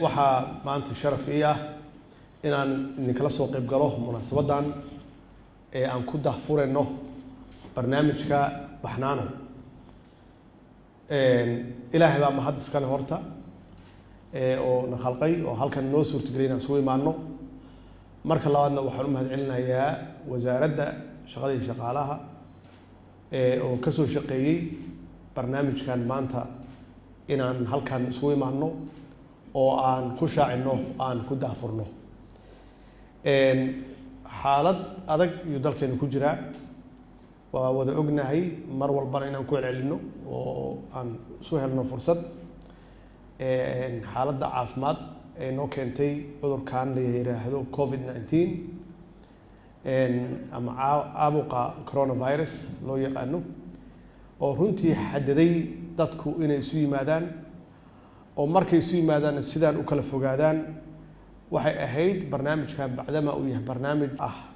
waxaa maanta sharaf ii ah inaan idinkala soo qayb galo munaasabadan ee aan ku dahfurayno barnaamijka Baxnaano. Ilaahay baa mahad iskale horta oo na khalqay oo halkan noo suurtageliyay inaan soo imaano. Marka labaadna waxaan u mahad celinayaa wasaaradda shaqada iyo shaqaalaha oo ka soo shaqeeyay barnaamijkan maanta inaan halkan soo imaano oo aan ku shaacino aan ku daafurno. Xaalad adag iyo dalkeena ku jira waa wada ognahay mar walbana inaan ku celcelino oo aan soo helno fursad xaaladda caafimaad ee noo keentay cudurkan la yiraahdo COVID-19 ama caabuqa coronavirus loo yaqaano oo runtii xadiday dadku inay isu yimaadaan oo markay isu yimaadaan sidaan u kala fogaadaan waxay ahayd barnaamijkan bacdama uu yahay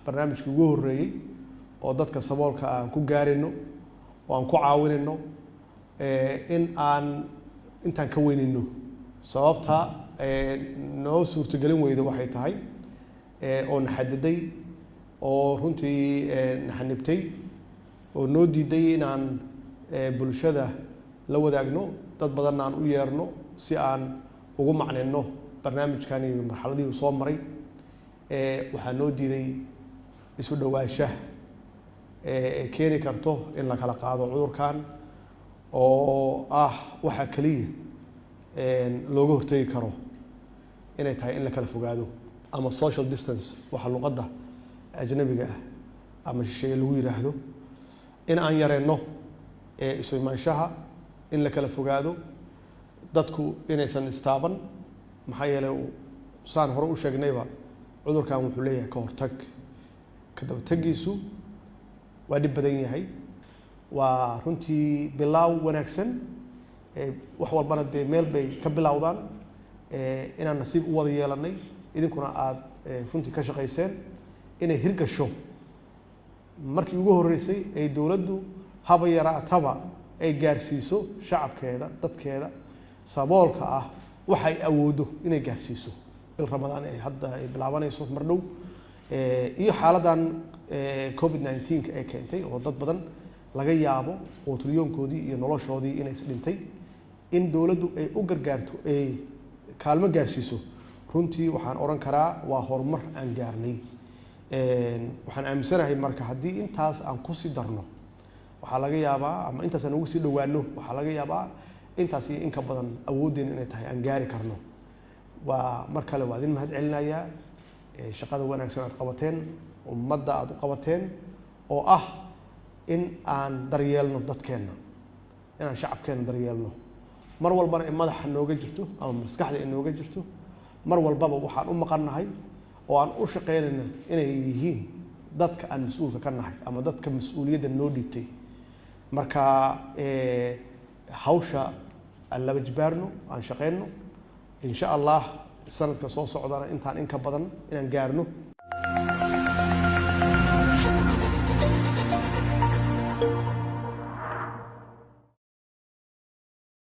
barnaamijkii ugu horeeyay oo dadka saboolka aan ku gaarino oo aan ku caawinino in aan intaan ka weynino sababta noo suurtagelin weyda waxay tahay oo naxadiday oo runtii naxanibtay oo noo diiday inaan bulshada la wadaagno dad badan aan u yeerno si aan ugu macnayno barnaamijkan iyo marxaladii uu soo maray waxaa noo diiday isu dhawaanshaha keeni karto in la kala qaado cudurkan oo waxa kaliya looga hortagi karo inay tahay in la kala fogaado ama social distance waxa luqadda ajnabiga ama shay lagu yiraahdo in aan yareyno isu imaanshaha in la kala fogaado dadku inaysan istaaban maxaa yeelay saan hore u sheegnayba cudurkan wuxuu leeyahay ka hortag ka dabtagiisu waa dib badan yahay waa runtii bilaaw wanaagsan wax walbana dee meel bay ka bilowdaan inaan nasiib u wada yeelanay idinkuna aad runtii ka shaqayseen inay hirgasho markii ugu horeysay ay dawladdu haba yaraataba ay gaarsiiso shacabkeeda dadkeeda saboolka waxay awoodo inay gaarsiiso Ramadaan ay hadda ay bilaabanayso mar dhow iyo xaaladan COVID-19 ay keentay oo dad badan laga yaabo qootiliyoonkoodii iyo noloshoodii inay dhintay in dawladdu ay u gargaarto ay kaalmo gaarsiiso runtii waxaan oran karaa waa horumar aan gaarnay waxaan aaminsanahay marka haddii intaas aan ku sii darno waxaa laga yaabaa ama intaas aan ugu sii dhawaano waxaa laga yaabaa intaas iyo in ka badan awoodeen inay tahay aan gaari karno waa mar kale waa idin mahad celinayaa shaqada wanaagsan aad qabateen ummadda aad u qabateen oo in aan daryeelno dadkeena inaan shacabkeena daryeelno mar walbana in madaxa nooga jirto ama maskaxda inooga jirto mar walbaba waxaan u maqannahay oo aan u shaqeynayna inay yihiin dadka aan mas'uulka ka nahay ama dadka mas'uuliyadda noo dhiibtay marka hawsha aan laba jibaarno aan shaqeyno insha Allah sanadka soo socdana intaan in ka badan inaan gaarno